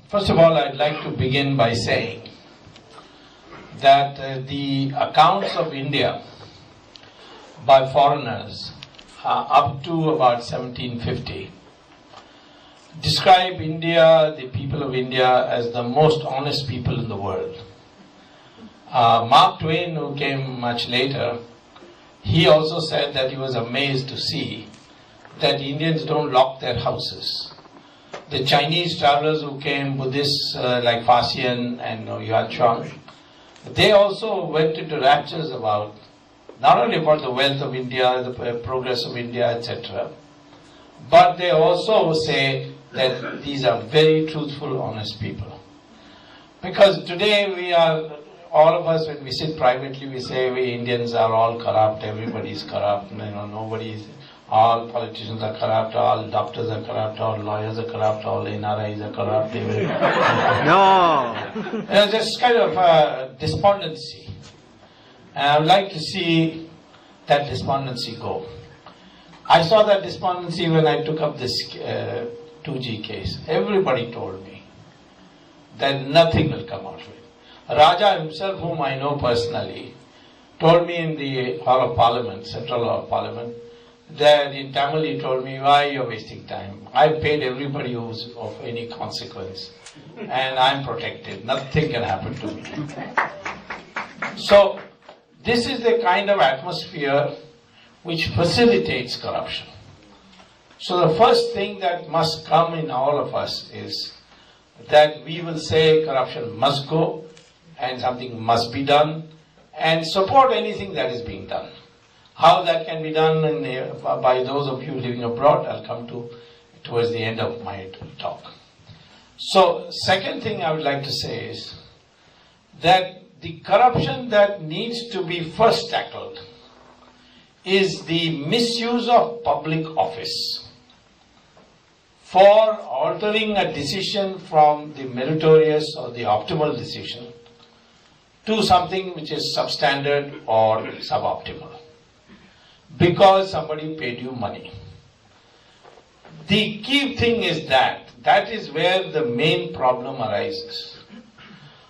First of all, I'd like to begin by saying that the accounts of India by foreigners up to about 1750 describe India, the people of India, as the most honest people in the world. Mark Twain, who came much later, he also said that he was amazed to see that Indians don't lock their houses. The Chinese travelers who came, Buddhists like Fasian and Yuan Shuang, they also went into raptures about, not only about the wealth of India, the progress of India, etc., but they also say that these are very truthful, honest people. Because today we are, all of us, when we sit privately, we say we Indians are all corrupt, everybody is corrupt, nobody is, all politicians are corrupt, all doctors are corrupt, all lawyers are corrupt, all NRIs are corrupt. No! There's this kind of despondency. And I would like to see that despondency go. I saw that despondency when I took up this 2G case. Everybody told me that nothing will come out of it. Raja himself, whom I know personally, told me in the Hall of Parliament, Central Hall of Parliament, that in Tamil he told me, why you're wasting time? I've paid everybody who's of any consequence and I'm protected. Nothing can happen to me. So, this is the kind of atmosphere which facilitates corruption. So the first thing that must come in all of us is that we will say corruption must go and something must be done and support anything that is being done. How that can be done by those of you living abroad, I'll come to towards the end of my talk. So, second thing I would like to say is that the corruption that needs to be first tackled is the misuse of public office for altering a decision from the meritorious or the optimal decision to something which is substandard or suboptimal, because somebody paid you money. The key thing is that is where the main problem arises.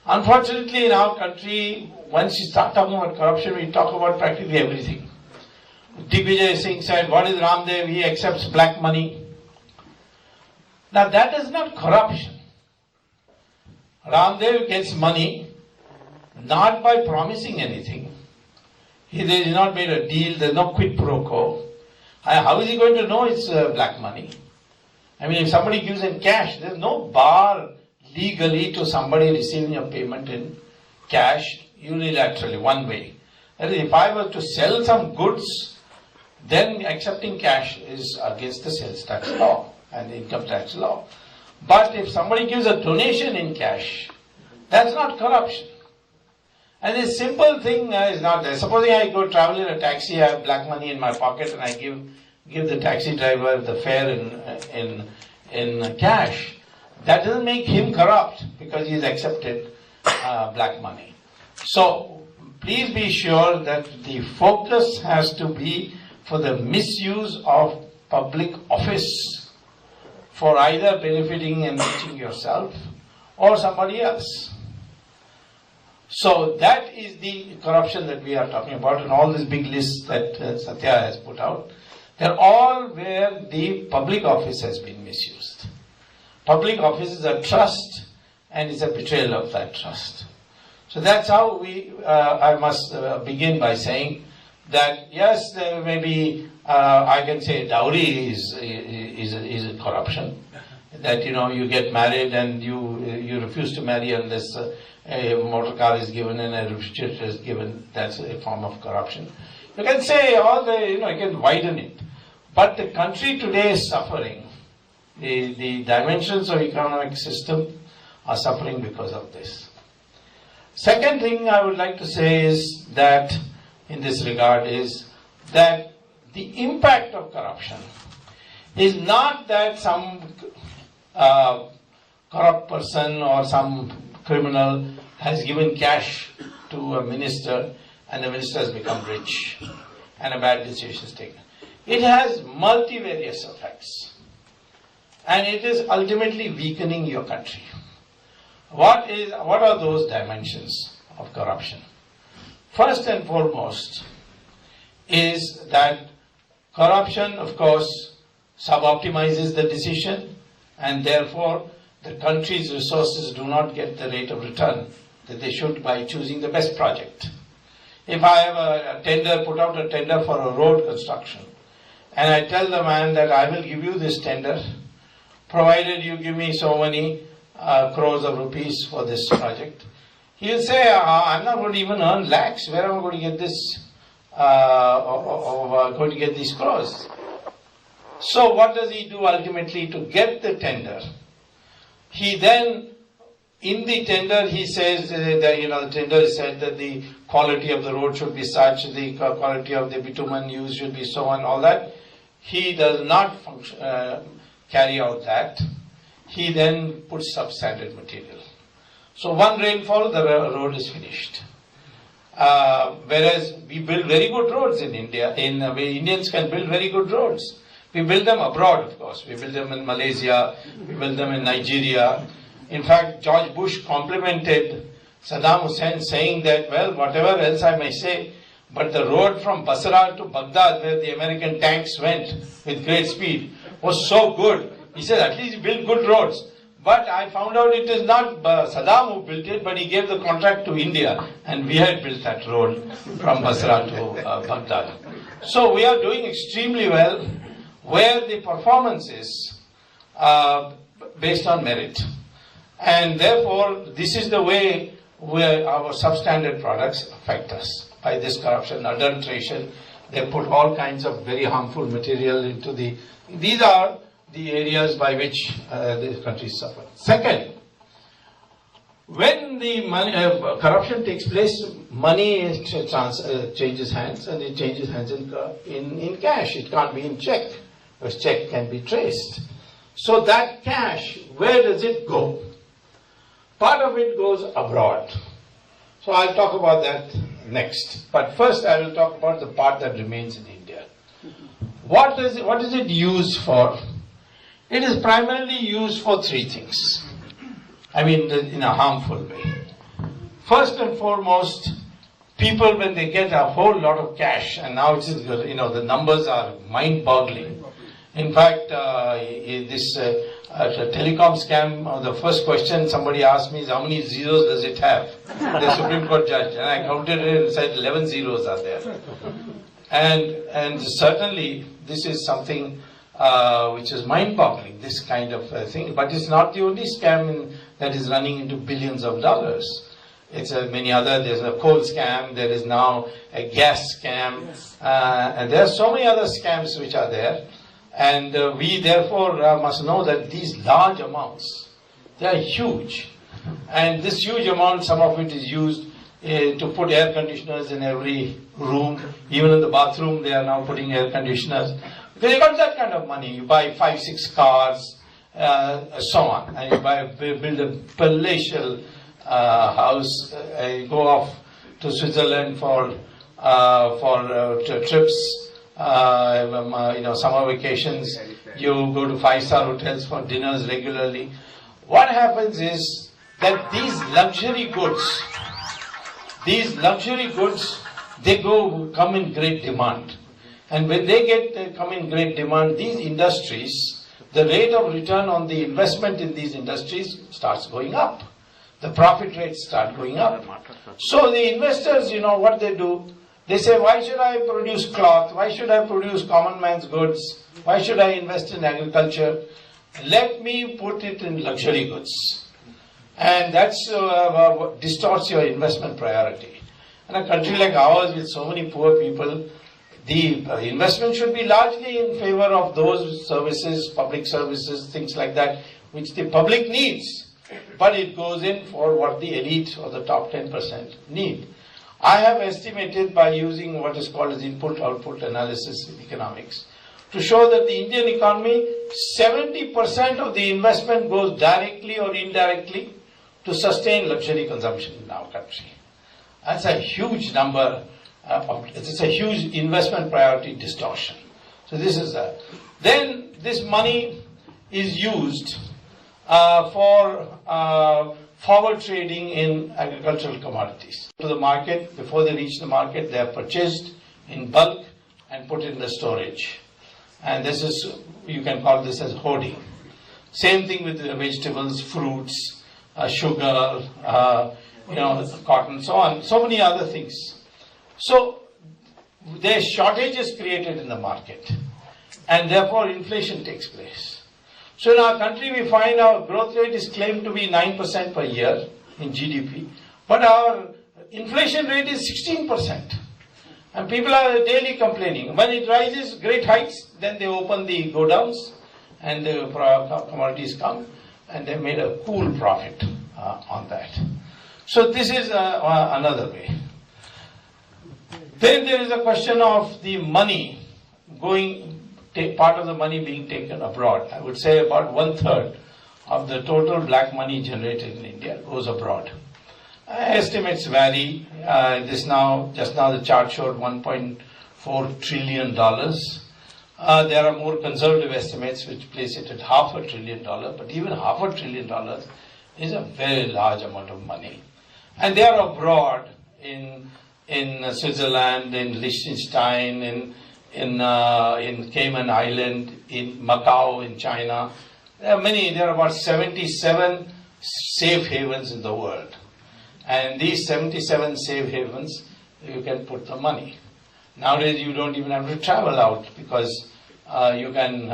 Unfortunately, in our country, once you start talking about corruption, we talk about practically everything. Digvijay Singh said, what is Ramdev? He accepts black money. Now that is not corruption. Ramdev gets money not by promising anything. He has not made a deal, there is no quid pro quo. How is he going to know it's black money? I mean, if somebody gives him cash, there is no bar legally to somebody receiving a payment in cash unilaterally, one way. That is, if I were to sell some goods, then accepting cash is against the sales tax law and the income tax law. But if somebody gives a donation in cash, that's not corruption. And this simple thing is not there. Supposing I go travel in a taxi, I have black money in my pocket and I give the taxi driver the fare in cash. That doesn't make him corrupt because he's accepted black money. So please be sure that the focus has to be for the misuse of public office for either benefiting and enriching yourself or somebody else. So that is the corruption that we are talking about, and all these big lists that Satya has put out, they're all where the public office has been misused. Public office is a trust and is a betrayal of that trust. So that's how I must begin by saying that yes, there may be, I can say dowry is a corruption. That you get married and you refuse to marry unless a motor car is given and a refrigerator is given. That's a form of corruption. You can say all the, you can widen it. But the country today is suffering. The dimensions of economic system are suffering because of this. Second thing I would like to say is that, in this regard, is that the impact of corruption is not that some corrupt person or some criminal has given cash to a minister and the minister has become rich and a bad decision is taken. It has multivarious effects. and it is ultimately weakening your country. What are those dimensions of corruption? First and foremost is that corruption, of course, suboptimizes the decision, and therefore the country's resources do not get the rate of return that they should by choosing the best project. If I have a tender, put out a tender for a road construction, and I tell the man that I will give you this tender, provided you give me so many crores of rupees for this project, he will say, I'm not going to even earn lakhs. Where am I going to get this? Going to get these crores? So what does he do ultimately to get the tender? He then, in the tender, he says that the tender said that the quality of the road should be such, the quality of the bitumen used should be so on, all that. He does not carry out that. He then puts substandard material. So one rainfall, the road is finished. Whereas we build very good roads in India. Indians can build very good roads. We build them abroad, of course. We build them in Malaysia. We build them in Nigeria. In fact, George Bush complimented Saddam Hussein, saying that, well, whatever else I may say, but the road from Basra to Baghdad, where the American tanks went with great speed, was so good. He said, at least he built good roads. But I found out it is not Saddam who built it, but he gave the contract to India, and we had built that road from Basra to Baghdad. So we are doing extremely well where the performance is based on merit. And therefore, this is the way where our substandard products affect us. By this corruption, adulteration, they put all kinds of very harmful material into the... These are the areas by which the country suffers. Second, when the corruption takes place, money changes hands, and it changes hands in cash. It can't be in check, because check can be traced. So that cash, where does it go? Part of it goes abroad. So I'll talk about that next. But first I will talk about the part that remains in India. What is it used for? It is primarily used for three things. I mean, in a harmful way. First and foremost, people, when they get a whole lot of cash, and now it's, the numbers are mind-boggling. In fact, this telecom scam, the first question somebody asked me is, how many zeros does it have? The Supreme Court judge. And I counted it and said 11 zeros are there. And certainly, this is something which is mind-boggling, this kind of thing. But it's not the only scam that is running into billions of dollars. It's many other. There's a coal scam. There is now a gas scam. And there are so many other scams which are there. And we therefore must know that these large amounts, they are huge. And this huge amount, some of it is used to put air conditioners in every room. Even in the bathroom, they are now putting air conditioners. Because you got that kind of money. You buy 5-6 cars, so on. And you build a palatial house. You go off to Switzerland for trips. Summer vacations, you go to 5-star hotels for dinners regularly. What happens is that these luxury goods, they come in great demand. And when they come in great demand, these industries, the rate of return on the investment in these industries starts going up. The profit rates start going up. So the investors, what they do, they say, why should I produce cloth? Why should I produce common man's goods? Why should I invest in agriculture? Let me put it in luxury goods. And that's what distorts your investment priority. In a country like ours with so many poor people, the investment should be largely in favor of those services, public services, things like that, which the public needs. But it goes in for what the elite or the top 10% need. I have estimated by using what is called as input-output analysis in economics to show that the Indian economy, 70% of the investment goes directly or indirectly to sustain luxury consumption in our country. That's a huge number. It's a huge investment priority distortion. So this is that. Then this money is used for forward trading in agricultural commodities. To the market, before they reach the market, they are purchased in bulk and put in the storage. And this is, you can call this as hoarding. Same thing with the vegetables, fruits, sugar, cotton, so on, so many other things. So there's shortages created in the market, and therefore inflation takes place. So in our country, we find our growth rate is claimed to be 9% per year in GDP, but our inflation rate is 16%. And people are daily complaining. When it rises great heights, then they open the godowns and the commodities come, and they made a cool profit on that. So this is another way. Then there is a question of the money part of the money being taken abroad. I would say about 1/3 of the total black money generated in India goes abroad. Estimates vary. Just now the chart showed $1.4 trillion. There are more conservative estimates which place it at $500 billion, but even $500 billion is a very large amount of money. And they are abroad in Switzerland, in Liechtenstein, in Cayman Island, in Macau, in China. There are about 77 safe havens in the world. And these 77 safe havens, you can put the money. Nowadays, you don't even have to travel out, because you can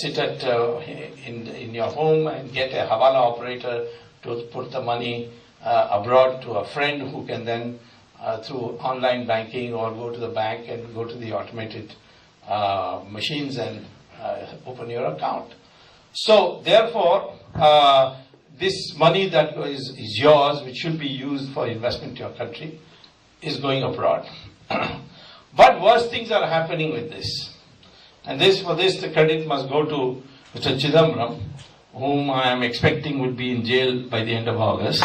sit in your home and get a Hawala operator to put the money abroad to a friend, who can then, through online banking, or go to the bank and go to the automated machines and open your account. So, therefore, this money that is yours, which should be used for investment in your country, is going abroad. But worse things are happening with this. And for this, the credit must go to Mr. Chidambaram, whom I am expecting would be in jail by the end of August.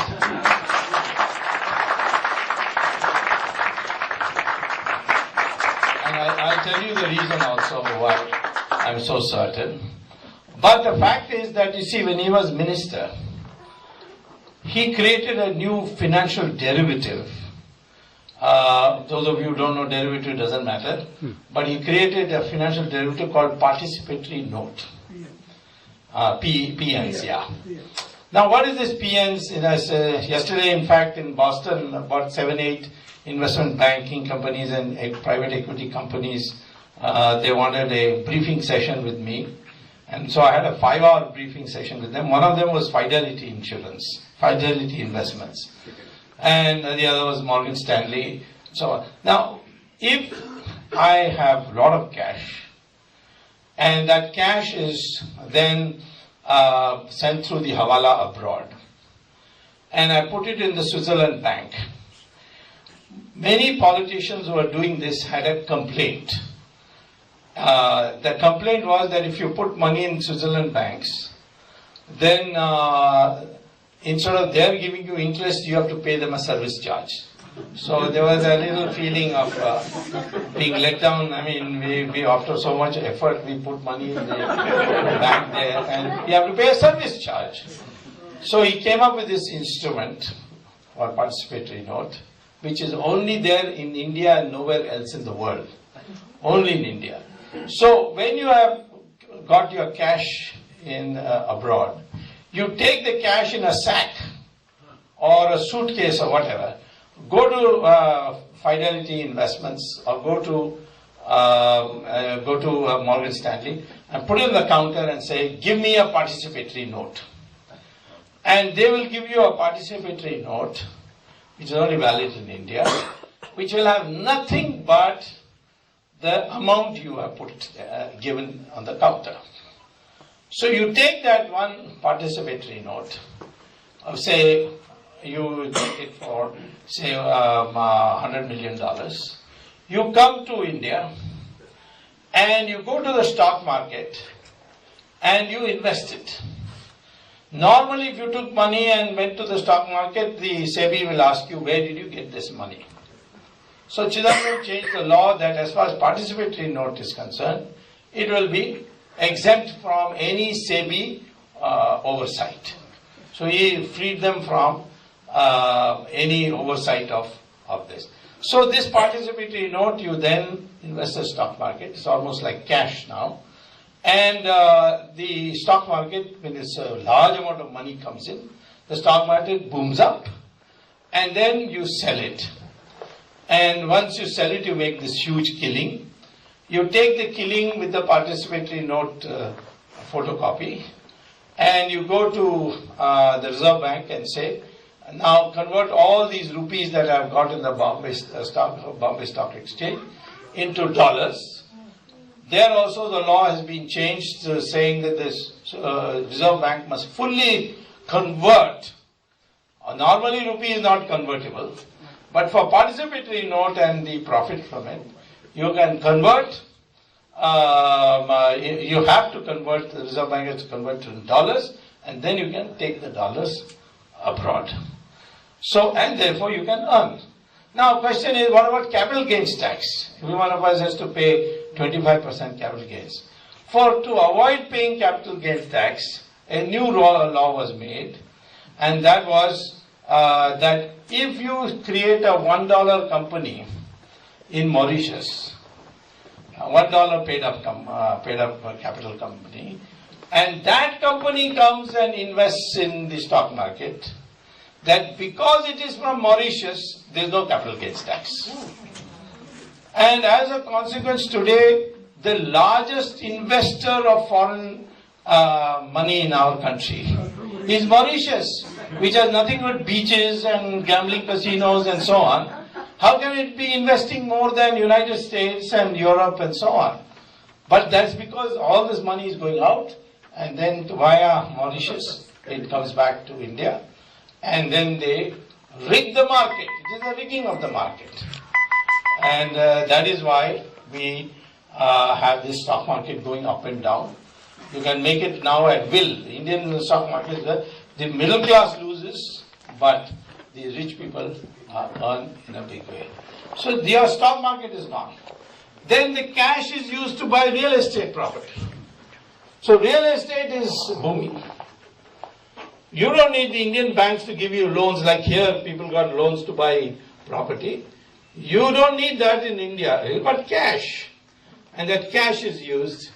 And I'll tell you the reason also why I'm so certain. But the fact is that, you see, when he was minister, he created a new financial derivative. Those of you who don't know, derivative doesn't matter. But he created a financial derivative called participatory note. PNs, yeah. Now, what is this PNs? Yesterday, in fact, in Boston, about 7-8 investment banking companies and private equity companies, they wanted a briefing session with me. And so I had a 5-hour briefing session with them. One of them was Fidelity Insurance, Fidelity Investments. And the other was Morgan Stanley. So now, if I have a lot of cash, and that cash is then sent through the Hawala abroad, and I put it in the Switzerland bank, many politicians who are doing this had a complaint. The complaint was that if you put money in Switzerland banks, then instead of their giving you interest, you have to pay them a service charge. So there was a little feeling of being let down. I mean, we after so much effort, we put money in the bank there, and you have to pay a service charge. So he came up with this instrument, or participatory note, which is only there in India and nowhere else in the world. Only in India. So when you have got your cash in abroad, you take the cash in a sack or a suitcase or whatever, go to Fidelity Investments or go to Morgan Stanley and put it on the counter and say, give me a participatory note. And they will give you a participatory note, which is only valid in India, which will have nothing but the amount you have given on the counter. So you take that one participatory note, say you take it for say $100 million. You come to India and you go to the stock market and you invest it. Normally, if you took money and went to the stock market, the SEBI will ask you, where did you get this money? So Chidambaram changed the law that as far as participatory note is concerned, it will be exempt from any SEBI oversight. So he freed them from any oversight of this. So this participatory note, you then invest in the stock market. It's almost like cash now. And the stock market, when this large amount of money comes in, the stock market booms up, and then you sell it. And once you sell it, you make this huge killing. You take the killing with the participatory note photocopy, and you go to the Reserve Bank and say, now convert all these rupees that I've got in the Bombay Stock Exchange into dollars. There also the law has been changed, saying that this Reserve Bank must fully convert. Normally rupee is not convertible, but for participatory note and the profit from it, you can convert. You have to convert, the Reserve Bank has to convert to dollars, and then you can take the dollars abroad. So, and therefore you can earn. Now, question is, what about capital gains tax? Every one of us has to pay 25% capital gains. To avoid paying capital gains tax, a new law was made, and that was that if you create a $1 company in Mauritius, $1 paid up capital company, and that company comes and invests in the stock market, that because it is from Mauritius, there is no capital gains tax. And as a consequence, today, the largest investor of foreign money in our country is Mauritius, which has nothing but beaches and gambling casinos and so on. How can it be investing more than United States and Europe and so on? But that's because all this money is going out, and then via Mauritius, it comes back to India, and then they rig the market. It is a rigging of the market. And that is why we have this stock market going up and down. You can make it now at will. The Indian stock market, the middle class loses, but the rich people earn in a big way. So their stock market is gone. Then the cash is used to buy real estate property. So real estate is booming. You don't need the Indian banks to give you loans like here, people got loans to buy property. You don't need that in India. You've got cash. And that cash is used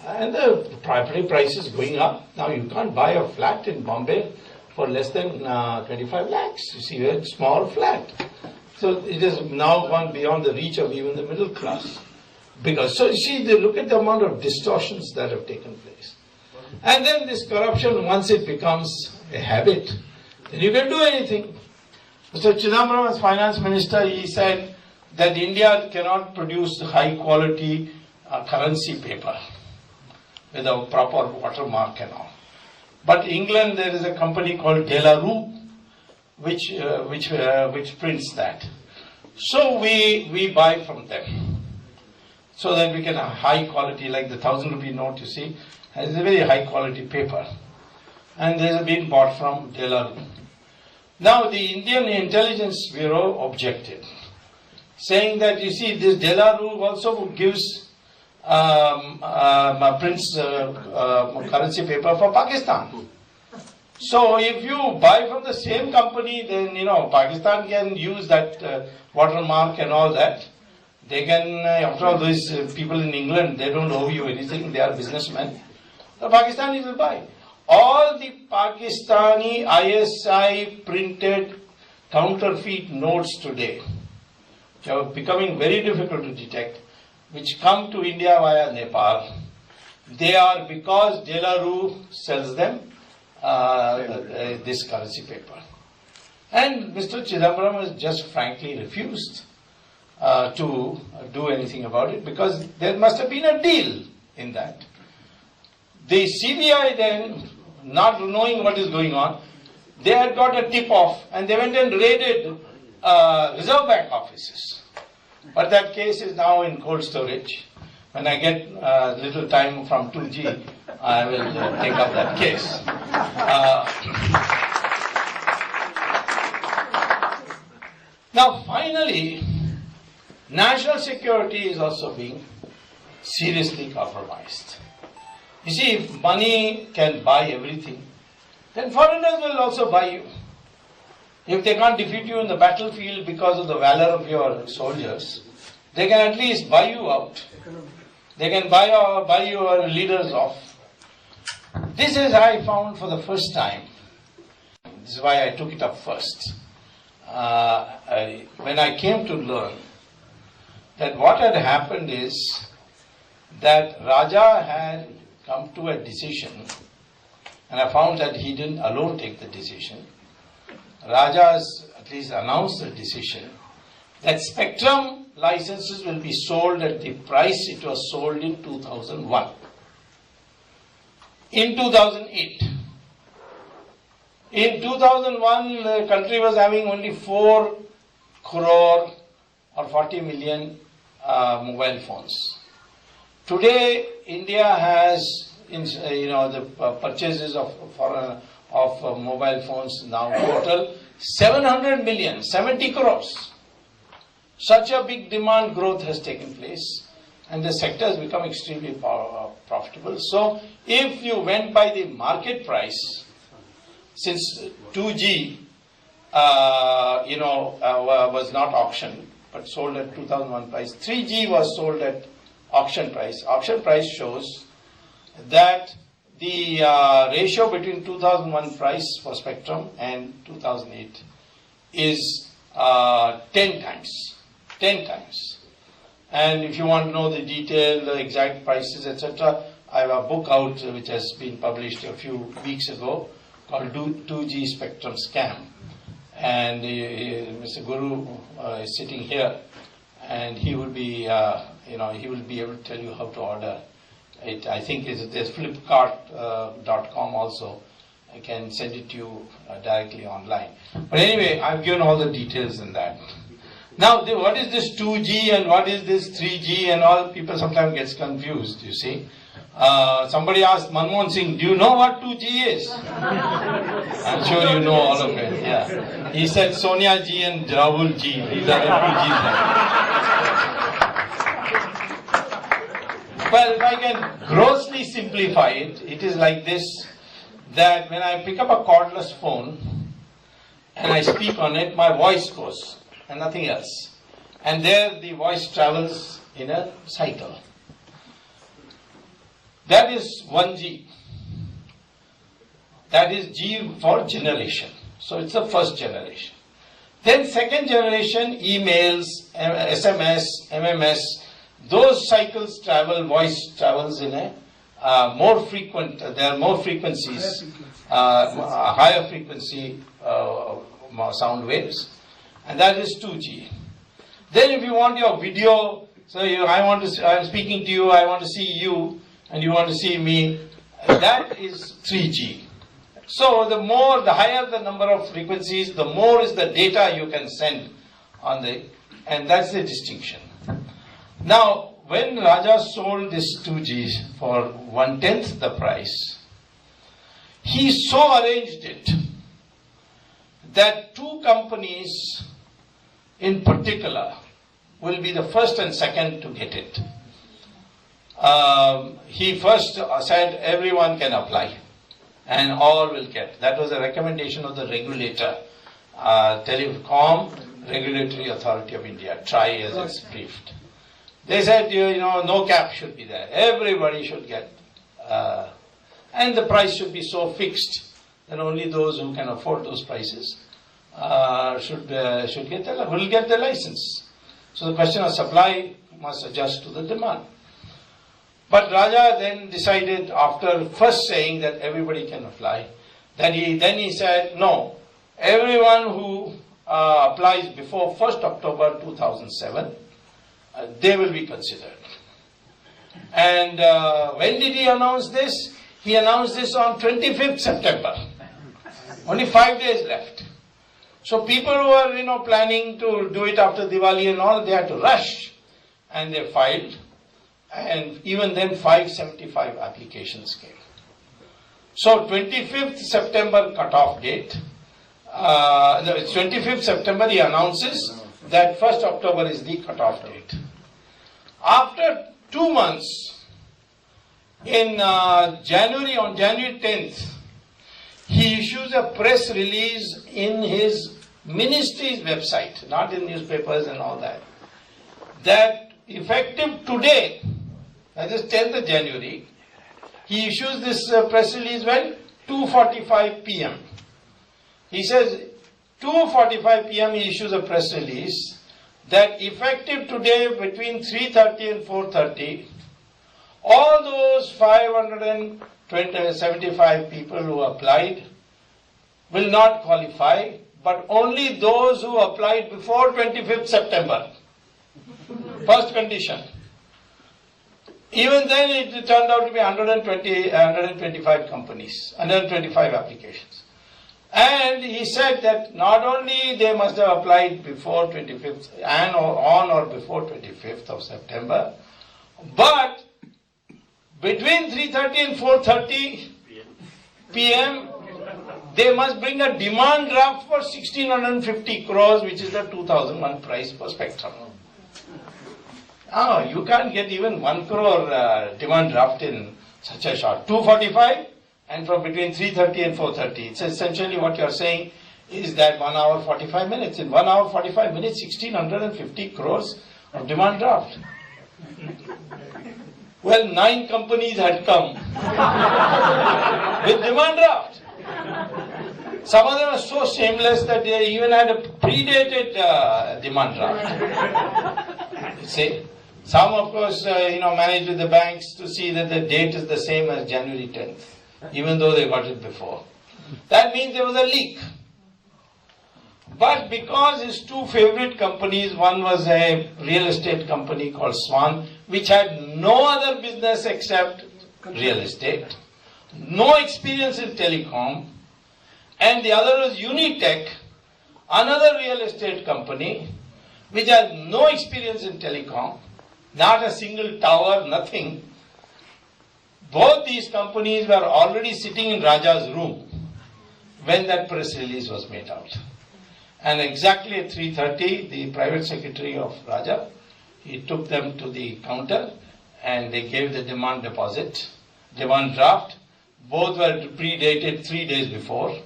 and the property price is going up. Now you can't buy a flat in Bombay for less than 25 lakhs. You see, a small flat. So it has now gone beyond the reach of even the middle class. So you see, look at the amount of distortions that have taken place. And then this corruption, once it becomes a habit, then you can do anything. Mr. Chidambaram, as finance minister, he said that India cannot produce high quality currency paper with a proper watermark and all. But England, there is a company called De La Rue, which prints that. So we buy from them, so that we can have high quality, like the 1,000 rupee note, you see, has a very high quality paper. And they have been bought from De La Rue. Now the Indian Intelligence Bureau objected, saying that, you see, this De La Rue also gives prints currency paper for Pakistan. So if you buy from the same company, then Pakistan can use that watermark and all that. They can, after all, these people in England, they don't owe you anything, they are businessmen. The Pakistanis will buy. All the Pakistani ISI printed counterfeit notes today, which are becoming very difficult to detect, which come to India via Nepal, they are because De La Rue sells them this currency paper. And Mr. Chidambaram has just frankly refused to do anything about it, because there must have been a deal in that. The CBI then, not knowing what is going on, they had got a tip-off and they went and raided Reserve Bank offices. But that case is now in cold storage. When I get little time from 2G, I will take up that case. Now finally, national security is also being seriously compromised. You see, if money can buy everything, then foreigners will also buy you. If they can't defeat you in the battlefield because of the valor of your soldiers, they can at least buy you out. They can buy your leaders off. This is I found for the first time. This is why I took it up first. When I came to learn that what had happened is that Raja had come to a decision, and I found that he didn't alone take the decision. Raja's at least announced the decision that spectrum licenses will be sold at the price it was sold in 2001. In 2008. In 2001, the country was having only 4 crore or 40 million mobile phones. Today, India has, the purchases of mobile phones now total 700 million, 70 crores. Such a big demand growth has taken place, and the sector has become extremely profitable. So, if you went by the market price, since 2G, was not auctioned, but sold at 2001 price, 3G was sold at auction price. Auction price shows that the ratio between 2001 price for spectrum and 2008 is 10 times. 10 times. And if you want to know the detail, the exact prices, etc., I have a book out which has been published a few weeks ago called 2G Spectrum Scam. And Mr. Guru is sitting here, and he will be, he will be able to tell you how to order it. I think there's Flipkart.com also. I can send it to you directly online. But anyway, I've given all the details in that. Now, what is this 2G and what is this 3G and all? People sometimes gets confused, you see. Somebody asked Manmohan Singh, do you know what 2G is? I'm sure you know all of it. Yeah. He said Sonia G and Dawood G. These are the 2Gs. Well, if I can grossly simplify it, it is like this, that when I pick up a cordless phone and I speak on it, my voice goes and nothing else. And there the voice travels in a cycle. That is 1G. That is G for generation. So it's the first generation. Then second generation, emails, SMS, MMS, those cycles travel, voice travels in a more frequent, there are more frequencies, higher frequency sound waves. And that is 2G. Then if you want your video, so I'm speaking to you, I want to see you, and you want to see me, that is 3G. So the higher the number of frequencies, the more is the data you can send on and that's the distinction. Now, when Raja sold this 2G for 1/10 the price, he so arranged it that 2 companies in particular will be the first and second to get it. He first said everyone can apply and all will get. That was a recommendation of the regulator, Telecom Regulatory Authority of India, TRAI as it's briefed. They said, no cap should be there. Everybody should get. And the price should be so fixed that only those who can afford those prices will get the license. So the question of supply must adjust to the demand. But Raja then decided, after first saying that everybody can apply, then he said, no, everyone who applies before 1st October 2007, they will be considered. And when did he announce this? He announced this on 25th September. Only 5 days left. So people who are planning to do it after Diwali and all, they had to rush, and they filed. And even then 575 applications came. So 25th September cutoff date, 25th September he announces that 1st October is the cutoff date. After 2 months, in January, on January 10th, he issues a press release in his ministry's website, not in newspapers and all that, that effective today, that is 10th of January, he issues this press release when? 2:45 p.m. He says, 2:45 p.m. he issues a press release that effective today between 3:30 and 4:30, all those 575 people who applied will not qualify, but only those who applied before 25th September. First condition. Even then it turned out to be 125 companies, 125 applications. And he said that not only they must have applied before 25th and on or before 25th of September, but between 3:30 and 4:30 p.m. they must bring a demand draft for 1650 crores, which is the 2001 price per spectrum. Oh, you can't get even 1 crore demand draft in such a short. 2:45 and from between 3:30 and 4:30. It's essentially what you're saying is that 1 hour 45 minutes. In 1 hour 45 minutes, 1650 crores of demand draft. Well, 9 companies had come with demand draft. Some of them are so shameless that they even had a predated demand draft. You see? Some, of course, managed with the banks to see that the date is the same as January 10th, even though they got it before. That means there was a leak. But because his 2 favorite companies, one was a real estate company called Swan, which had no other business except real estate, no experience in telecom, and the other was Unitech, another real estate company, which had no experience in telecom, not a single tower, nothing. Both these companies were already sitting in Raja's room when that press release was made out. And exactly at 3:30, the private secretary of Raja, he took them to the counter and they gave the demand deposit, demand draft. Both were predated 3 days before,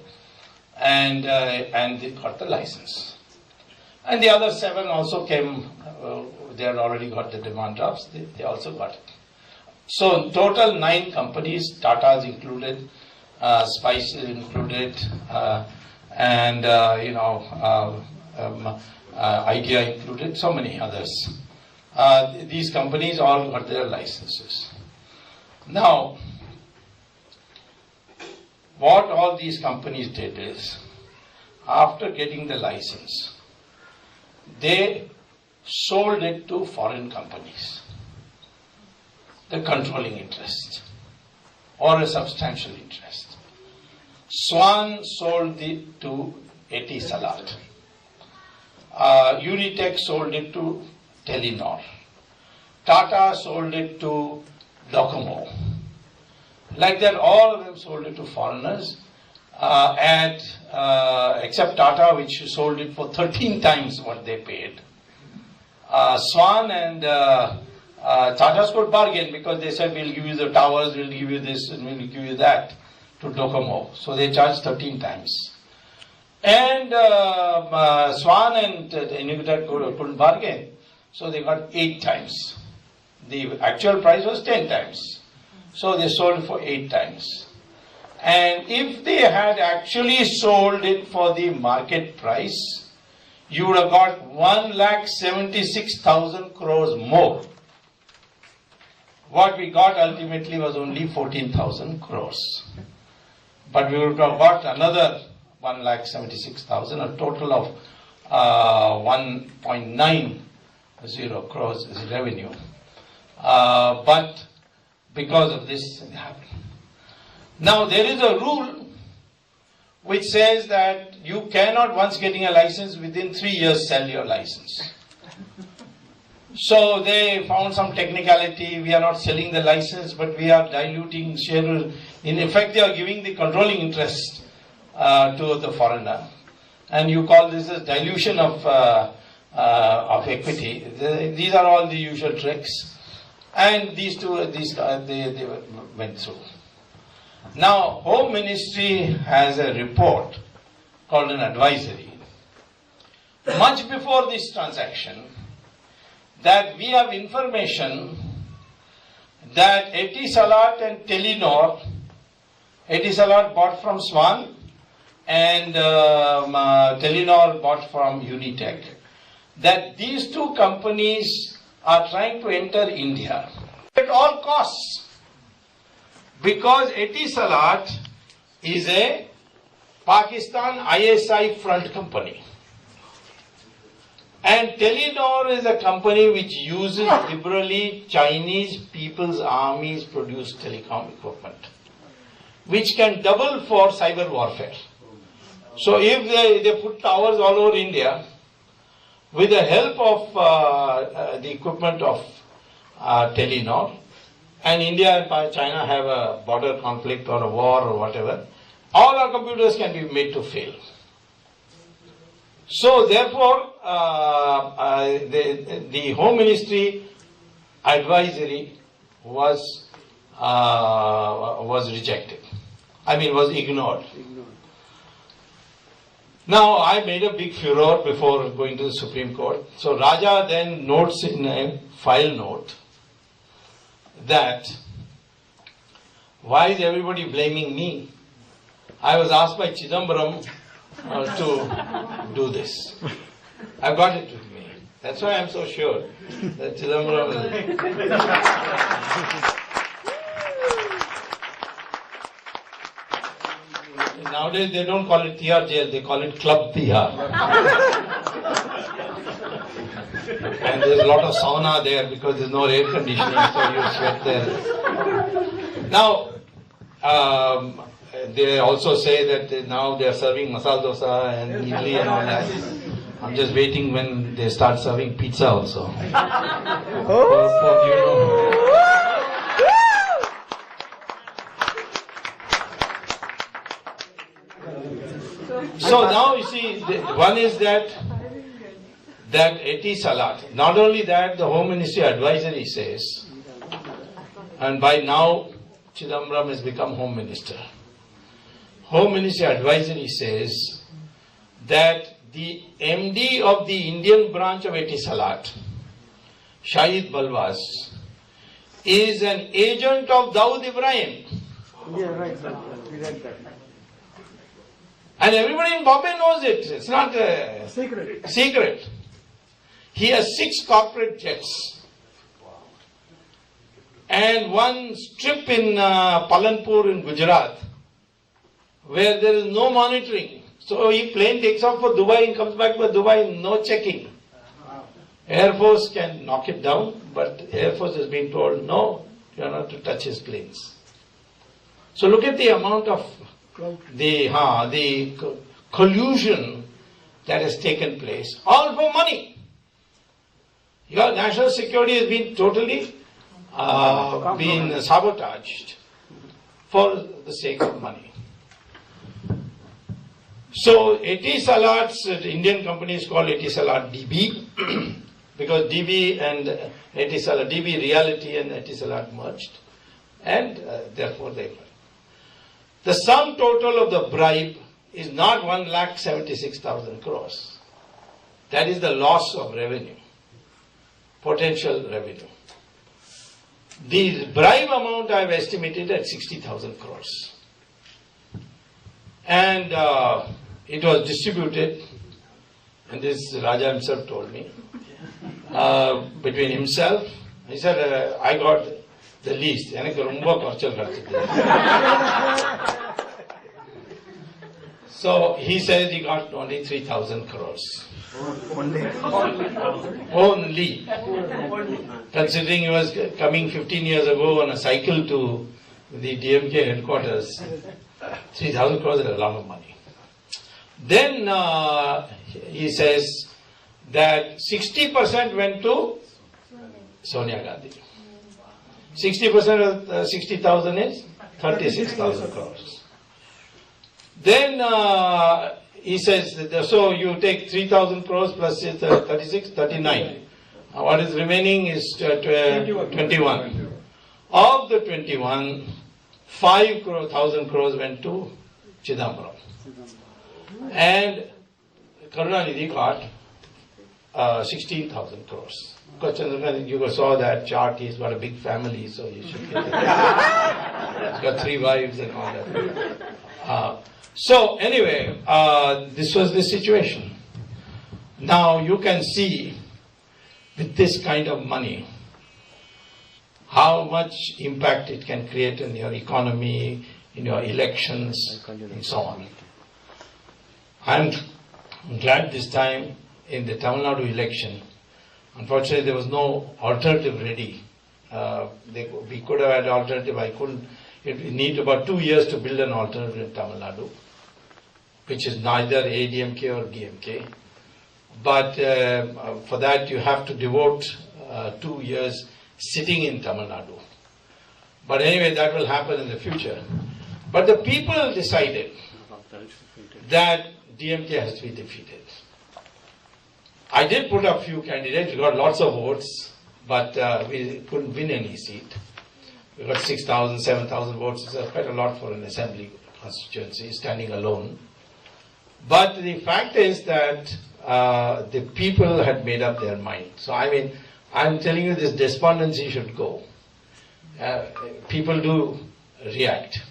and they got the license. And the other 7 also came, they had already got the demand drafts, they also got it. So in total 9 companies, Tata's included, Spice is included, and Idea included, so many others. These companies all got their licenses. Now, what all these companies did is, after getting the license, they sold it to foreign companies, the controlling interest or a substantial interest. Swan sold it to Etisalat. Unitech sold it to Telenor. Tata sold it to Docomo. Like that, all of them sold it to foreigners, except Tata, which sold it for 13 times what they paid. Swan and Tata's could bargain because they said, we'll give you the towers, we'll give you this, and we'll give you that to Docomo. So they charged 13 times. And Swan and Unitech couldn't bargain, so they got 8 times. The actual price was 10 times. So they sold for 8 times. And if they had actually sold it for the market price, you would have got 1,76,000 crores more. What we got ultimately was only 14,000 crores. But we would have got another 1,76,000, a total of 1.90 crores is revenue. But because of this, it happened. Now, there is a rule which says that you cannot, once getting a license, within 3 years sell your license. So they found some technicality. We are not selling the license, but we are diluting share. In effect, they are giving the controlling interest to the foreigner. And you call this as dilution of equity. These are all the usual tricks. And they went through. Now, Home Ministry has a report called an advisory, much before this transaction, that we have information that Etisalat and Telenor, Etisalat bought from Swan and Telenor bought from Unitech, that these two companies are trying to enter India at all costs, because Etisalat is a Pakistan ISI front company. And Telenor is a company which uses liberally Chinese People's Army's produced telecom equipment, which can double for cyber warfare. So if they put towers all over India, with the help of the equipment of Telenor, and India and China have a border conflict or a war or whatever, all our computers can be made to fail. So therefore, the Home Ministry advisory was rejected. Was ignored. Now, I made a big furor before going to the Supreme Court. So Raja then notes in a file note that, why is everybody blaming me? I was asked by Chidambaram to do this. I've got it with me. That's why I'm so sure that Chidambaram Nowadays they don't call it Tihar jail, they call it Club Tihar. And there's a lot of sauna there because there's no air conditioning, so you sweat there. Now, they also say that now they are serving masala dosa and idli and all that. I'm just waiting when they start serving pizza also. So now you see, one is that Etisalat. Not only that, the Home Ministry advisory says, and by now Chidambaram has become Home Minister. Home Ministry advisory says that the MD of the Indian branch of Etisalat, Shahid Balwas, is an agent of Dawood Ibrahim. Yeah, right. We read that. And everybody in Bombay knows it. It's not a secret. He has 6 corporate jets. And one strip in Palanpur in Gujarat, where there is no monitoring. So he plane takes off for Dubai and comes back for Dubai, no checking. Air Force can knock it down, but Air Force has been told, no, you are not to touch his planes. So look at the amount of the collusion that has taken place, all for money. Your national security has been totally been sabotaged for the sake of money. So Etisalat's Indian company is called Etisalat DB because DB and Etisalat, DB Reality and Etisalat merged, and therefore they merged. The sum total of the bribe is not 1,76,000 crores. That is the loss of revenue, potential revenue. The bribe amount I have estimated at 60,000 crores. And it was distributed, and this Raja himself told me, between himself. He said, I got the least. So he said he got only 3,000 crores. Only. Considering he was coming 15 years ago on a cycle to the DMK headquarters, 3,000 crores is a lot of money. Then he says that 60% went to Sonia Gandhi. 60% of 60,000 is 36,000 crores. Then he says, so you take 3,000 crores plus 36, 39. What is remaining is 21. Of the 21, 5,000 crores went to Chidambaram. And Karunanidhi got 16,000 crores. Because you saw that chart, he's got a big family, so you should get it. He's got 3 wives and all that. So anyway, this was the situation. Now you can see with this kind of money how much impact it can create in your economy, in your elections, and so on. I'm glad this time in the Tamil Nadu election, unfortunately there was no alternative ready. We could have had alternative, I couldn't. It need about 2 years to build an alternative in Tamil Nadu, which is neither ADMK or DMK. But for that you have to devote 2 years sitting in Tamil Nadu. But anyway, that will happen in the future. But the people decided that DMK has to be defeated. I did put up few candidates, we got lots of votes, but we couldn't win any seat. We got 6,000, 7,000 votes, it's quite a lot for an assembly constituency, standing alone. But the fact is that the people had made up their mind. So I mean, I'm telling you, this despondency should go. People do react.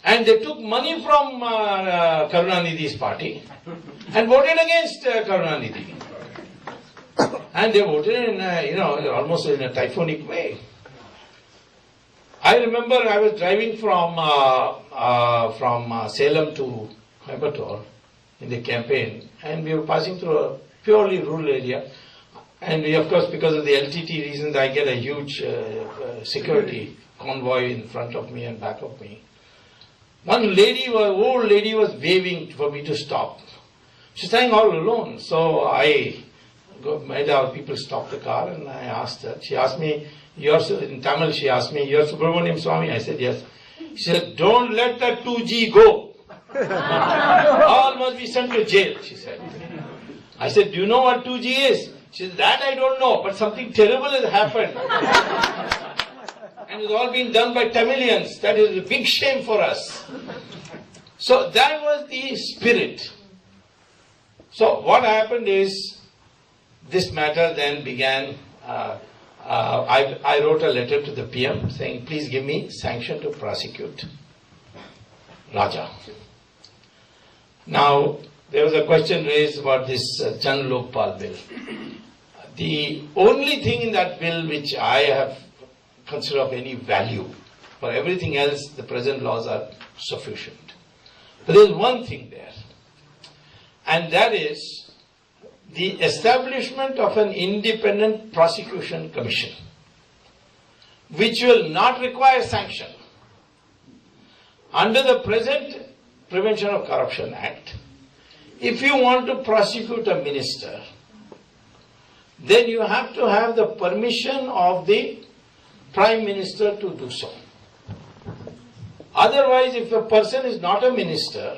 And they took money from Karunanidhi's party and voted against Karunanidhi. And they voted in, almost in a typhoonic way. I remember I was driving from Salem to Coimbatore in the campaign, and we were passing through a purely rural area. And we, of course, because of the LTT reasons, I get a huge security convoy in front of me and back of me. One old lady was waving for me to stop. She's standing all alone. So I made our people stop the car and I asked her. She asked me, in Tamil, she asked me, "You're Subramanian Swamy?" I said, "Yes." She said, "Don't let that 2G go. All must be sent to jail," she said. I said, "Do you know what 2G is?" She said, "That I don't know, but something terrible has happened." And it's all been done by Tamilians. That is a big shame for us. So that was the spirit. So what happened is, this matter then began. I wrote a letter to the PM saying, please give me sanction to prosecute Raja. Now, there was a question raised about this Jan Lokpal bill. The only thing in that bill which I have considered of any value, for everything else the present laws are sufficient. But there is one thing there, and that is the establishment of an independent prosecution commission, which will not require sanction. Under the present Prevention of Corruption Act, if you want to prosecute a minister, then you have to have the permission of the Prime Minister to do so. Otherwise, if a person is not a minister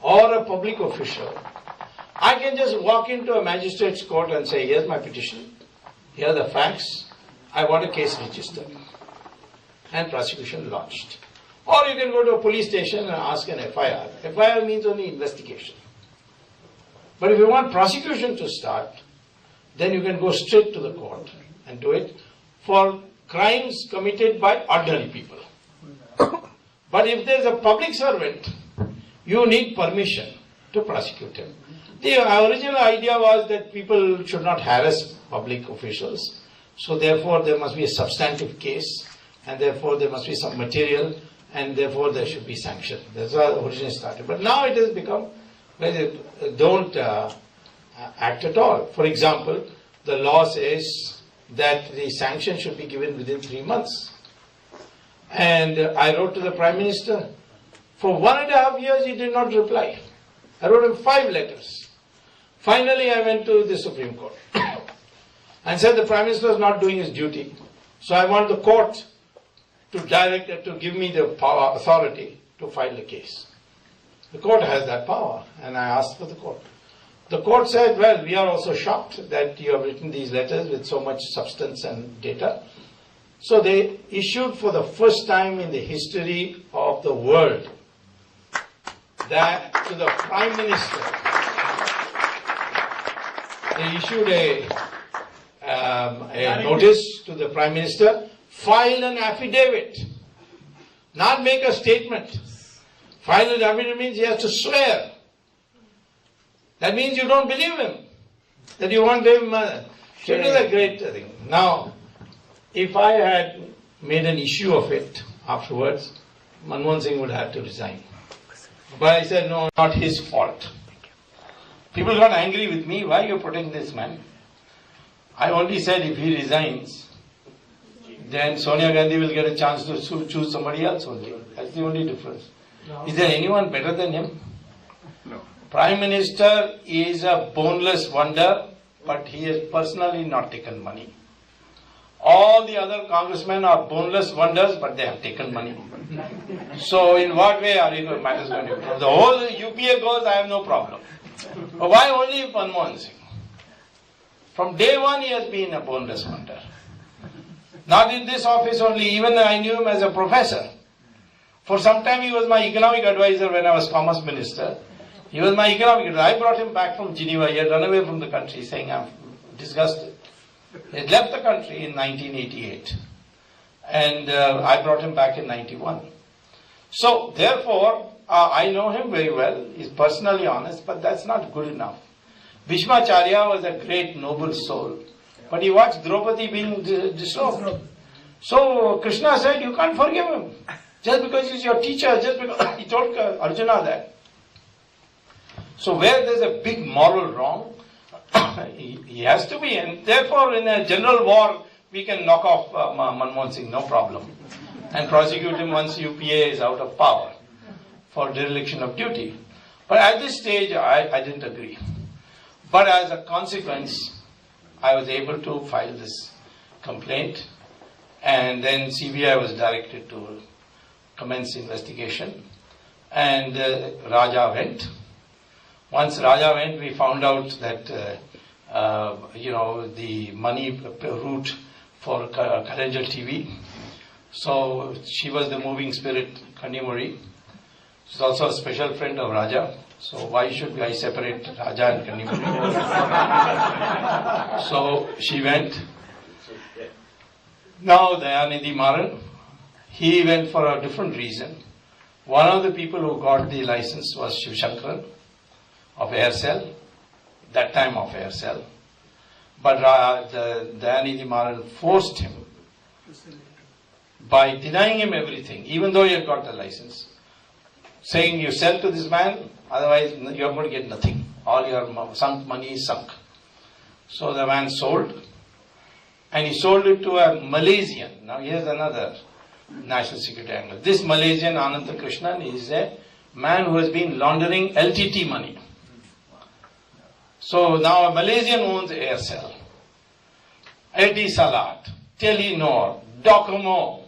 or a public official, I can just walk into a magistrate's court and say, here's my petition, here are the facts, I want a case registered and prosecution launched. Or you can go to a police station and ask an FIR. FIR means only investigation. But if you want prosecution to start, then you can go straight to the court and do it for crimes committed by ordinary people. But if there is a public servant, you need permission to prosecute him. The original idea was that people should not harass public officials, so therefore there must be a substantive case, and therefore there must be some material, and therefore there should be sanction. That's how it originally started. But now it has become, don't act at all. For example, the law says that the sanction should be given within 3 months. And I wrote to the Prime Minister. For 1.5 years he did not reply. I wrote him 5 letters. Finally I went to the Supreme Court and said the Prime Minister is not doing his duty. So I want the court to direct it, to give me the power, authority to file the case. The court has that power, and I asked for the court. The court said, well, we are also shocked that you have written these letters with so much substance and data. So they issued for the first time in the history of the world that to the Prime Minister, they issued a notice to the Prime Minister, file an affidavit, not make a statement. File an affidavit means he has to swear. That means you don't believe him, that you want him. So it is a great thing. Now, if I had made an issue of it afterwards, Manmohan Singh would have to resign. But I said, no, not his fault. People got angry with me, why are you protecting this man? I only said if he resigns, then Sonia Gandhi will get a chance to choose somebody else only. That's the only difference. Is there anyone better than him? No. Prime Minister is a boneless wonder, but he has personally not taken money. All the other congressmen are boneless wonders, but they have taken money. So in what way are matters going to improve? The whole UPA goes, I have no problem. But why only Manmohan Singh? From day one he has been a boneless wonder. Not in this office only, even I knew him as a professor. For some time he was my economic advisor when I was Commerce Minister. He was my economic advisor. I brought him back from Geneva. He had run away from the country saying, I'm disgusted. He had left the country in 1988. And I brought him back in 91. So, therefore, I know him very well. He's personally honest, but that's not good enough. Bhishmacharya was a great noble soul. But he watched Draupadi being disrobed. So, Krishna said, you can't forgive him. Just because he's your teacher, just because he told Arjuna that. So where there's a big moral wrong, he has to be, and therefore in a general war, we can knock off Manmohan Singh, no problem, and prosecute him once UPA is out of power for dereliction of duty. But at this stage, I didn't agree. But as a consequence, I was able to file this complaint, and then CBI was directed to commence investigation, and Raja went. Once Raja went, we found out that the money route for Karanjal TV. So she was the moving spirit, Kanimozhi. She's also a special friend of Raja. So why should I separate Raja and Kanimozhi? So she went. Now Dayanidhi Maran, he went for a different reason. One of the people who got the license was Shiv Shankaran of Aircel, that time of Aircel. But Dayanidhi Maran forced him by denying him everything, even though he had got the license, saying you sell to this man, otherwise you are going to get nothing. All your sunk money is sunk. So the man sold, and he sold it to a Malaysian. Now here's another national security angle. This Malaysian, Ananta Krishnan, is a man who has been laundering LTT money. So now a Malaysian owns Aircel, Etisalat, Telenor, Docomo.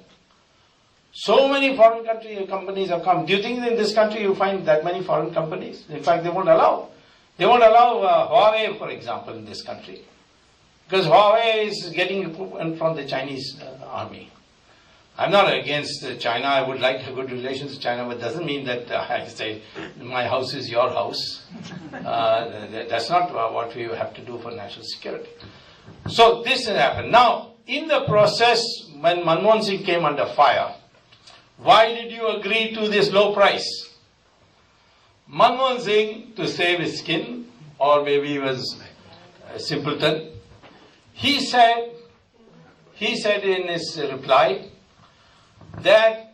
So many foreign companies have come. Do you think in this country you find that many foreign companies? In fact, they won't allow. They won't allow Huawei, for example, in this country. Because Huawei is getting equipment from the Chinese army. I'm not against China. I would like good relations with China, but it doesn't mean that I say my house is your house. That's not what we have to do for national security. So this has happened. Now, in the process, when Manmohan Singh came under fire, why did you agree to this low price? Manmohan Singh, to save his skin, or maybe he was a simpleton, he said in his reply that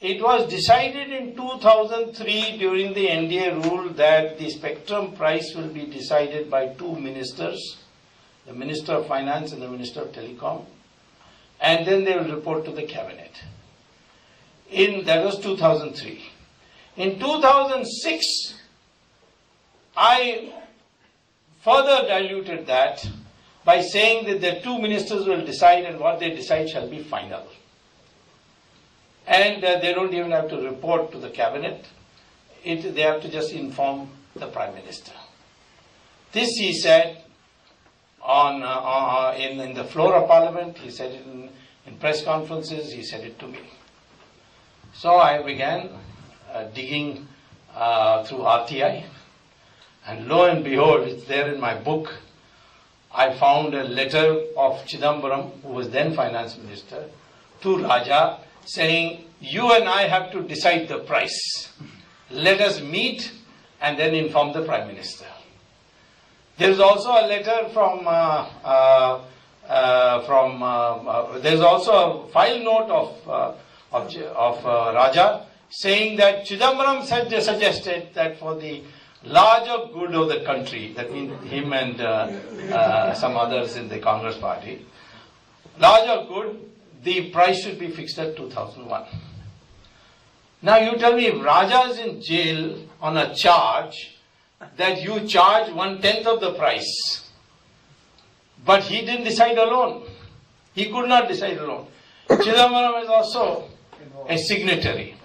it was decided in 2003 during the NDA rule that the spectrum price will be decided by two ministers, the Minister of Finance and the Minister of Telecom, and then they will report to the cabinet. That was 2003. In 2006, I further diluted that by saying that the two ministers will decide, and what they decide shall be final. And they don't even have to report to the cabinet. They have to just inform the Prime Minister. This he said in the floor of Parliament, he said it in press conferences, he said it to me. So I began digging through RTI, and lo and behold, it's there in my book. I found a letter of Chidambaram, who was then finance minister, to Raja saying, you and I have to decide the price. Let us meet and then inform the Prime Minister. There is also a letter there is also a file note of Raja saying that Chidambaram suggested that for the larger good of the country, that means him and some others in the Congress party, larger good, the price should be fixed at 2001. Now you tell me, if Raja is in jail on a charge that you charge 1/10 of the price, but he didn't decide alone. He could not decide alone. Chidambaram is also a signatory.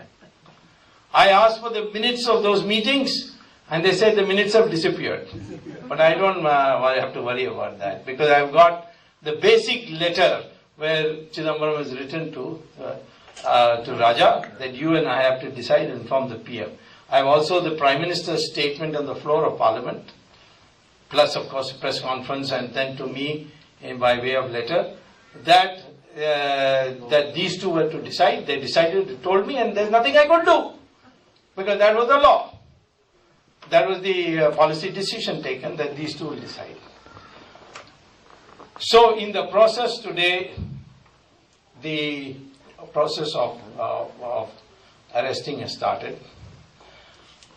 I asked for the minutes of those meetings, and they said the minutes have disappeared. But I don't have to worry about that, because I've got the basic letter where Chidambaram has written to Raja that you and I have to decide and inform the PM. I have also the Prime Minister's statement on the floor of Parliament, plus of course a press conference, and then to me by way of letter, that these two were to decide. They decided, they told me, and there's nothing I could do, because that was the law. That was the policy decision taken, that these two will decide. So in the process today, the process of arresting has started.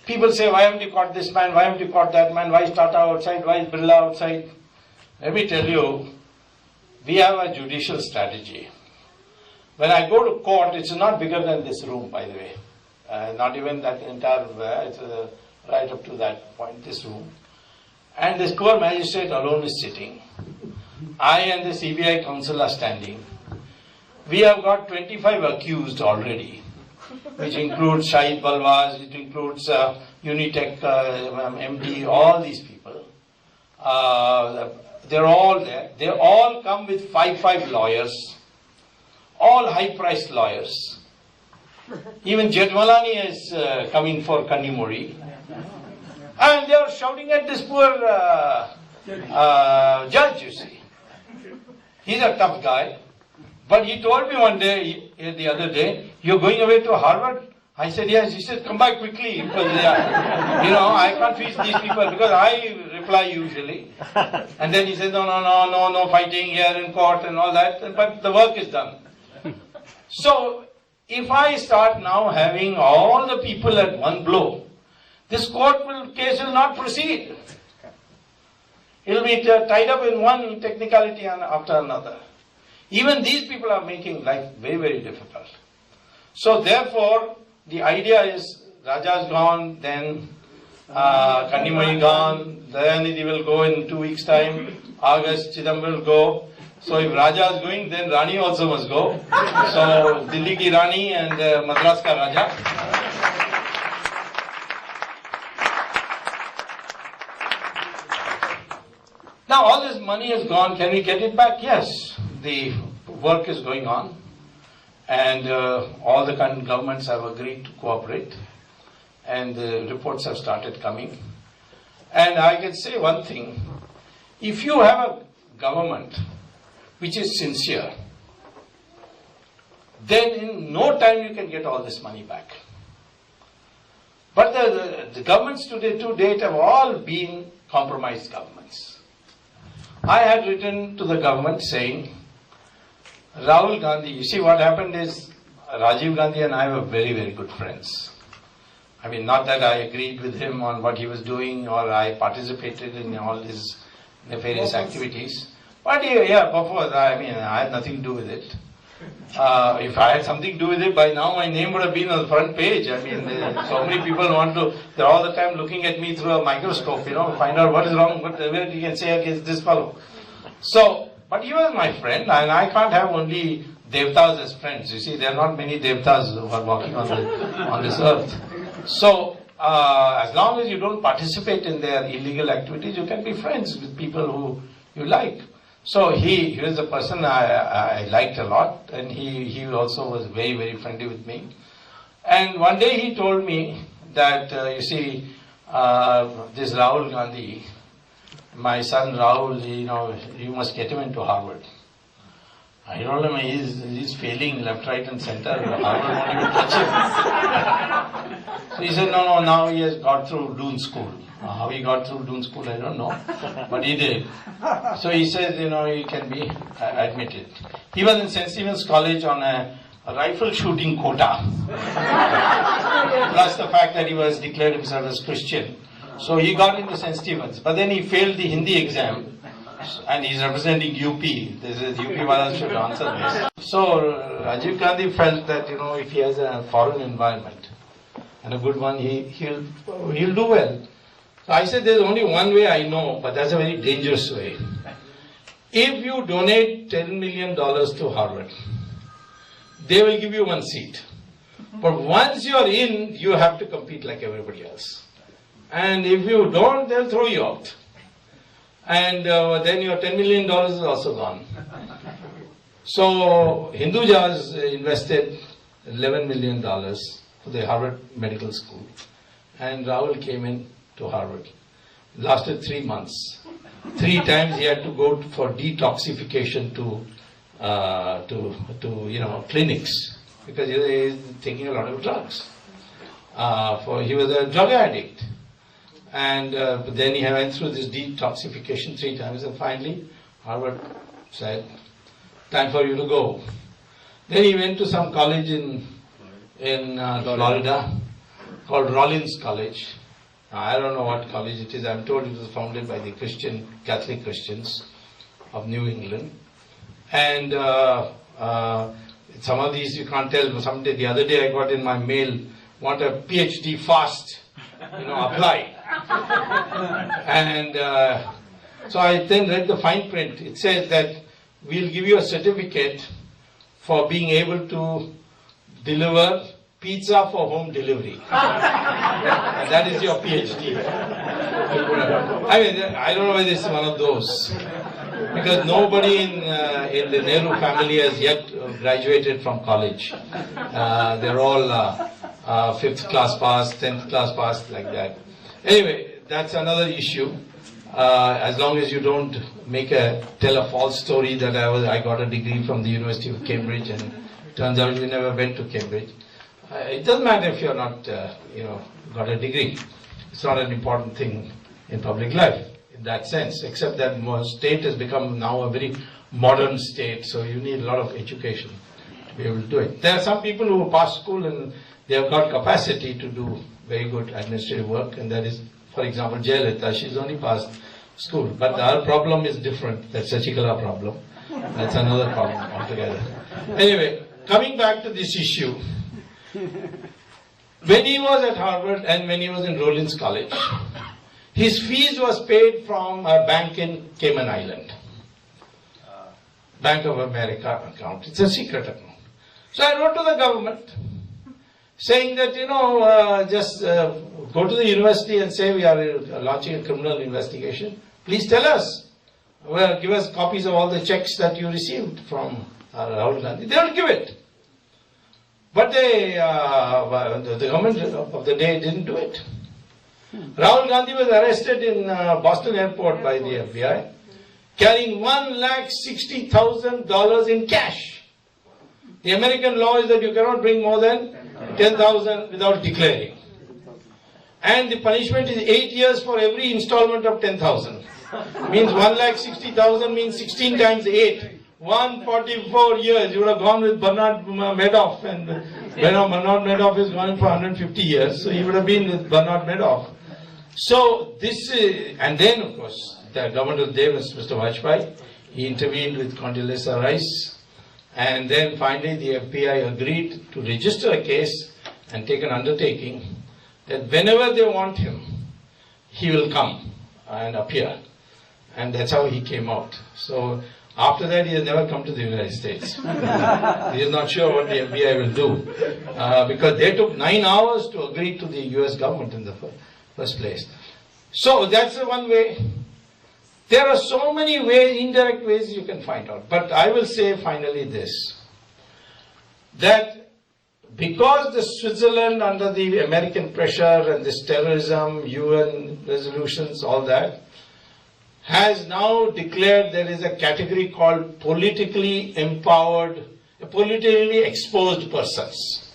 People say, why haven't you caught this man? Why haven't you caught that man? Why is Tata outside? Why is Birla outside? Let me tell you, we have a judicial strategy. When I go to court, it's not bigger than this room, by the way. Not even that entire, it's right up to that point, this room. And this poor magistrate alone is sitting. I and the CBI counsel are standing. We have got 25 accused already, which includes Shahid Balwas, it includes Unitech MD, all these people. They're all there. They all come with 5 lawyers, all high-priced lawyers. Even Jetmalani is coming for kanimozhi. And they are shouting at this poor judge, you see. He's a tough guy. But he told me one day, the other day, you're going away to Harvard? I said, yes. He said, come back quickly. Because, I can't face these people, because I reply usually. And then he said, no fighting here in court and all that. But the work is done. So, if I start now having all the people at one blow, this case will not proceed. It will be tied up in one technicality after another. Even these people are making life very, very difficult. So therefore, the idea is, Raja's gone, then kanimozhi gone, Dayanidhi will go in 2 weeks' time, August, Chidambaram will go. So if Raja is going, then Rani also must go. So Delhi ki Rani and Madras ka Raja. Now all this money is gone, can we get it back? Yes. The work is going on, and all the governments have agreed to cooperate, and the reports have started coming. And I can say one thing, if you have a government which is sincere, then in no time you can get all this money back. But the governments today to date have all been compromised governments. I had written to the government saying, Rahul Gandhi, you see what happened is, Rajiv Gandhi and I were very, very good friends. I mean, not that I agreed with him on what he was doing or I participated in all his nefarious activities. But I had nothing to do with it. If I had something to do with it, by now my name would have been on the front page. I mean, so many people they're all the time looking at me through a microscope, find out what is wrong, what you can say against this fellow. So, but he was my friend, and I can't have only devtas as friends. You see, there are not many devtas who are walking on this earth. So, as long as you don't participate in their illegal activities, you can be friends with people who you like. So he was a person I liked a lot, and he also was very, very friendly with me. And one day he told me that, you see, this Rahul Gandhi, my son Rahul, you must get him into Harvard. I told him he's failing left, right and center. Harvard won't even touch him. So he said, no, now he has got through Doon School. How he got through Doon School, I don't know. But he did. So he says, he can be admitted. He was in St. Stephen's College on a rifle shooting quota. Plus the fact that he was declared himself as Christian. So he got into St. Stephen's. But then he failed the Hindi exam. And he's representing UP. This is UP Wala should answer this. So Rajiv Gandhi felt that, if he has a foreign environment and a good one, he'll do well. So I said there's only one way I know, but that's a very dangerous way. If you donate $10 million to Harvard, they will give you one seat. But once you're in, you have to compete like everybody else. And if you don't, they'll throw you out. And then your $10 million is also gone. So Hindujas invested $11 million for the Harvard Medical School. And Rahul came in to Harvard. Lasted 3 months. 3 times he had to go for detoxification to clinics because he was taking a lot of drugs. He was a drug addict. And then he went through this detoxification 3 times, and finally Harvard said, time for you to go. Then he went to some college in Florida called Rollins College. I don't know what college it is. I'm told it was founded by the Catholic Christians of New England. And some of these you can't tell. The other day I got in my mail, want a PhD fast, apply. And so I then read the fine print. It says that we'll give you a certificate for being able to deliver pizza for home delivery. And that is your PhD. I don't know whether it's one of those. Because nobody in the Nehru family has yet graduated from college. They're all 5th class pass, 10th class pass, like that. Anyway, that's another issue. As long as you don't tell a false story that I got a degree from the University of Cambridge and it turns out you never went to Cambridge. It doesn't matter if you're not, got a degree. It's not an important thing in public life in that sense, except that state has become now a very modern state, so you need a lot of education to be able to do it. There are some people who pass school and they have got capacity to do very good administrative work, and that is, for example, Jayalalitha. She's only passed school, but our problem is different. That's Sachikala problem. That's another problem altogether. Anyway, coming back to this issue, when he was at Harvard and when he was in Rollins College, his fees was paid from a bank in Cayman Island, Bank of America account. It's a secret account. So I wrote to the government saying that, just go to the university and say we are launching a criminal investigation. Please tell us. Well, give us copies of all the checks that you received from Rahul Gandhi. They will give it. But the government of the day didn't do it. Rahul Gandhi was arrested in Boston airport by the FBI, carrying $1,60,000 in cash. The American law is that you cannot bring more than 10,000 without declaring. And the punishment is 8 years for every installment of 10,000. Means 1,60,000 means 16 times 8. 144 years. You would have gone with Bernard Madoff, and Bernard Madoff is gone for 150 years. So he would have been with Bernard Madoff. So this is, and then of course the government of Davis, Mr. Vajpayee, he intervened with Condoleezza Rice, and then finally the FBI agreed to register a case and take an undertaking that whenever they want him, he will come and appear. And that's how he came out. So After that, he has never come to the United States. He is not sure what the FBI will do. Because they took 9 hours to agree to the US government in the first place. So that's the one way. There are so many ways, indirect ways you can find out. But I will say finally this, that because the Switzerland under the American pressure and this terrorism, UN resolutions, all that, has now declared there is a category called politically empowered, politically exposed persons.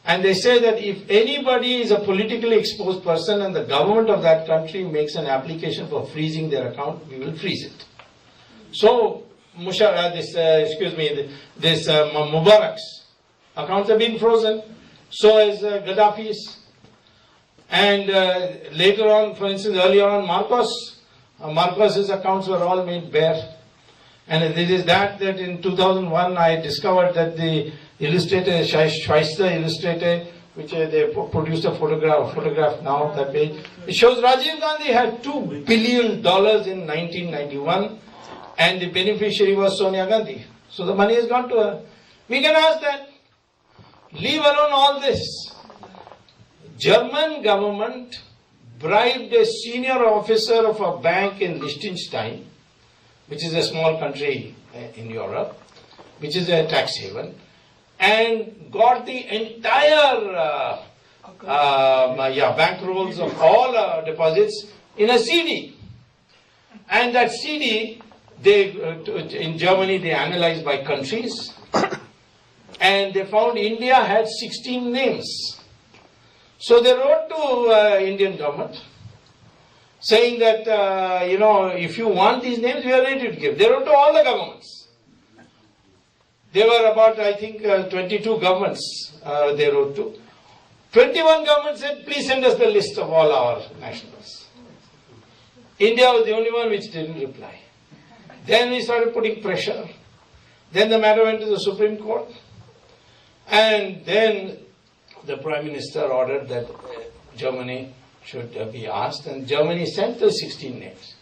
And they say that if anybody is a politically exposed person and the government of that country makes an application for freezing their account, we will freeze it. So, Mubarak's accounts have been frozen, so has Gaddafi's. And later on, for instance, earlier on, Marcos's accounts were all made bare. And it is that in 2001 I discovered that the illustrator, Schweizer illustrator, which they produced a photograph now, that page. It shows Rajiv Gandhi had $2 billion in 1991 and the beneficiary was Sonia Gandhi. So the money has gone to her. We can ask that. Leave alone all this. German government bribed a senior officer of a bank in Liechtenstein, which is a small country in Europe, which is a tax haven, and got the entire bank rolls of all deposits in a CD. And that CD, in Germany, they analyzed by countries, and they found India had 16 names. So they wrote to Indian government, saying that, if you want these names, we are ready to give. They wrote to all the governments. There were about, I think, 22 governments they wrote to. 21 governments said, please send us the list of all our nationals. India was the only one which didn't reply. Then we started putting pressure. Then the matter went to the Supreme Court. And then the Prime Minister ordered that Germany should be asked, and Germany sent the 16 names.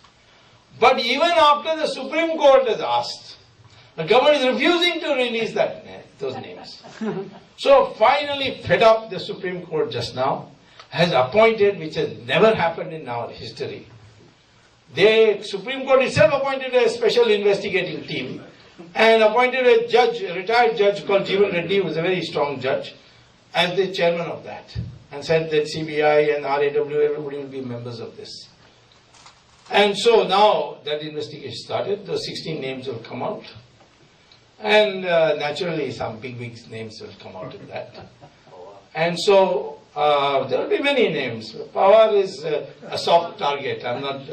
But even after the Supreme Court has asked, the government is refusing to release those names. So finally, fed up, the Supreme Court just now has appointed, which has never happened in our history. The Supreme Court itself appointed a special investigating team and appointed a judge, a retired judge called Jeevan Reddy, who was a very strong judge, as the chairman of that, and said that CBI and RAW, everybody will be members of this. And so now that investigation started, the 16 names will come out. And naturally some big names will come out of that. And so there will be many names. Power is a soft target. I'm not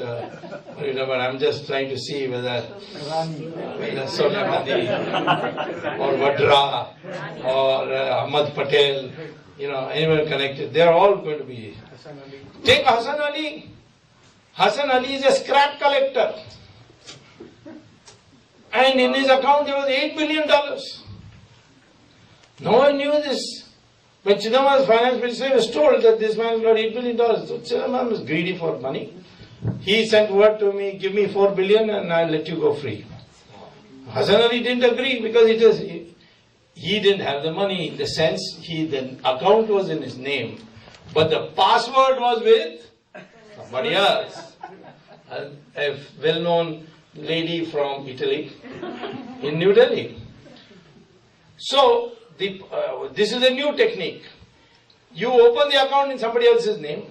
worried about it. I'm just trying to see whether Sonia Gandhi or Vadra or Ahmad Patel, anyone connected. They are all going to be. Take Hassan Ali. Hassan Ali is a scrap collector. And in his account there was $8 billion. No one knew this. When Chidambaram's finance minister was told that this man got $8 billion, so Chidambaram was greedy for money. He sent word to me, give me $4 billion and I'll let you go free. Hassan Ali didn't agree because he didn't have the money in the sense the account was in his name, but the password was with somebody else. A well-known lady from Italy in New Delhi. So this is a new technique. You open the account in somebody else's name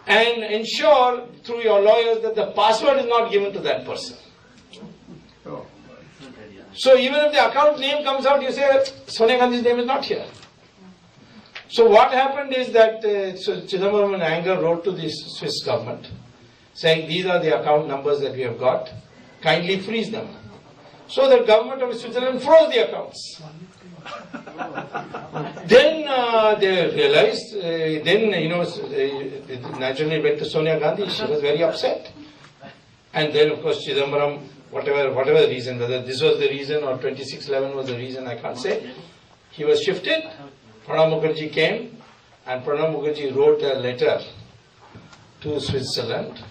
and ensure through your lawyers that the password is not given to that person. So even if the account name comes out, you say Sonia Gandhi's name is not here. So what happened is that Chidambaram in anger wrote to the Swiss government saying these are the account numbers that we have got, kindly freeze them. So the government of Switzerland froze the accounts. Then they realized, naturally went to Sonia Gandhi, she was very upset. And then of course Chidambaram, whatever the reason, whether this was the reason or 2611 was the reason, I can't say, he was shifted. Pranab Mukherjee came and Pranab Mukherjee wrote a letter to Switzerland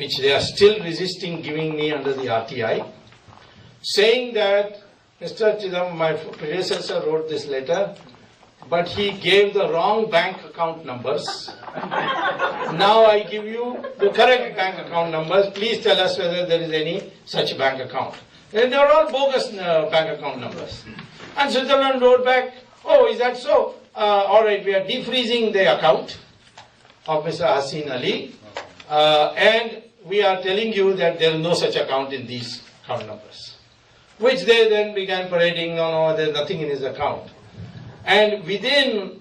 which they are still resisting giving me under the RTI, saying that Mr. Chidambaram, my predecessor, wrote this letter, but he gave the wrong bank account numbers. Now I give you the correct bank account numbers. Please tell us whether there is any such bank account. And they are all bogus bank account numbers. And Switzerland wrote back, oh, is that so? All right, we are defreezing the account of Mr. Hassan Ali, and we are telling you that there is no such account in these account numbers. Which they then began parading, no, there's nothing in his account. And within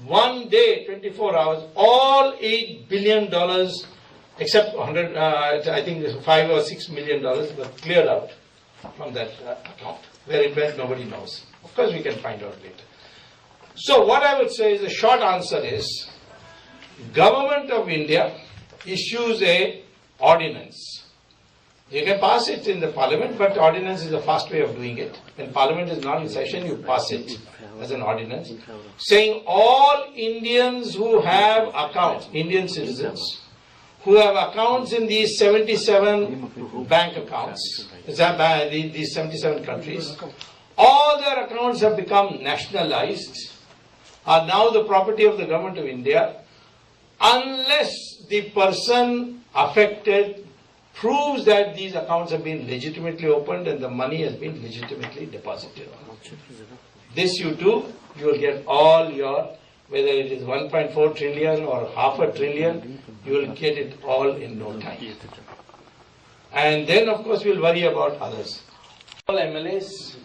one day, 24 hours, all $8 billion, except 100, I think $5 or $6 million, were cleared out from that account. Where it went, nobody knows. Of course, we can find out later. So what I would say is, the short answer is, Government of India issues a ordinance. You can pass it in the Parliament, but ordinance is a fast way of doing it. When Parliament is not in session, you pass it as an ordinance, saying all Indians who have accounts, Indian citizens, who have accounts in these 77 bank accounts, these 77 countries, all their accounts have become nationalized, are now the property of the Government of India, unless the person affected proves that these accounts have been legitimately opened and the money has been legitimately deposited. This you do, you will get all your, whether it is 1.4 trillion or half a trillion, you will get it all in no time. And then of course we will worry about others. All MLAs,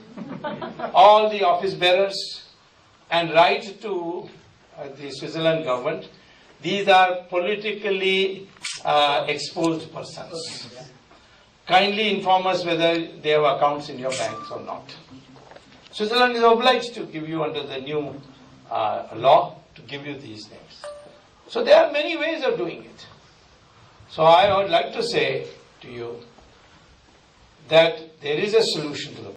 all the office bearers, and write to the Switzerland government, these are politically exposed persons. Kindly inform us whether they have accounts in your banks or not. Switzerland is obliged to give you under the new law to give you these names. So there are many ways of doing it. So I would like to say to you that there is a solution to the problem.